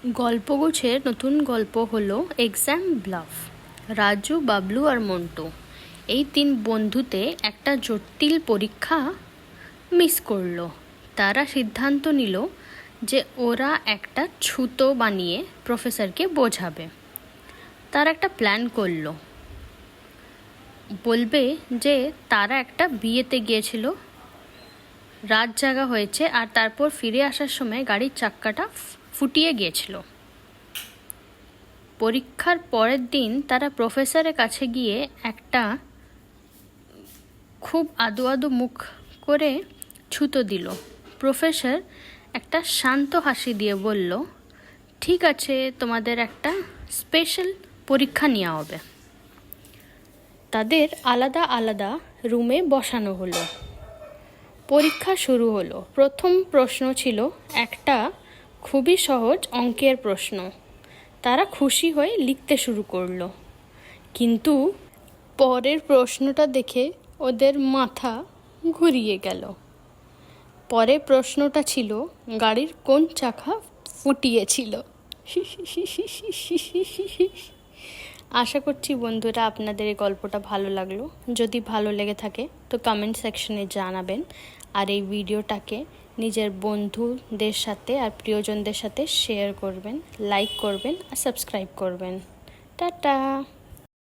গল্পগুচ্ছের নতুন গল্প হলো এক্সাম ব্লাফ। রাজু, বাবলু আর মন্টু এই তিন বন্ধুতে একটা জটিল পরীক্ষা মিস করলো। তারা সিদ্ধান্ত নিল যে ওরা একটা ছুতো বানিয়ে প্রফেসরকে বোঝাবে। তারা একটা প্ল্যান করলো, বলবে যে তারা একটা বিয়েতে গিয়েছিল, রাত জাগা হয়েছে, আর তারপর ফিরে আসার সময় গাড়ির চাক্কাটা ফুটিয়ে গিয়েছিল। পরীক্ষার পরের দিন তারা প্রফেসরের কাছে গিয়ে একটা খুব আদো আদো মুখ করে ছুতো দিল। প্রফেসর একটা শান্ত হাসি দিয়ে বলল, ঠিক আছে, তোমাদের একটা স্পেশাল পরীক্ষা নেওয়া হবে। তাদের আলাদা আলাদা রুমে বসানো হলো। পরীক্ষা শুরু হলো। প্রথম প্রশ্ন ছিল একটা খুবই সহজ অঙ্কের প্রশ্ন। তারা খুশি হয়ে লিখতে শুরু করলো, কিন্তু পরের প্রশ্নটা দেখে ওদের মাথা ঘুরিয়ে গেল। পরের প্রশ্নটা ছিল গাড়ির কোন চাকা ফুটিয়েছিল। আশা করছি বন্ধুরা আপনাদের এই গল্পটা ভালো লাগলো। যদি ভালো লেগে থাকে তো কমেন্ট সেকশনে জানাবেন, আর এই ভিডিওটাকে নিজের বন্ধুদের সাথে আর প্রিয়জনদের সাথে শেয়ার করবেন, লাইক করবেন আর সাবস্ক্রাইব করবেন। টাটা।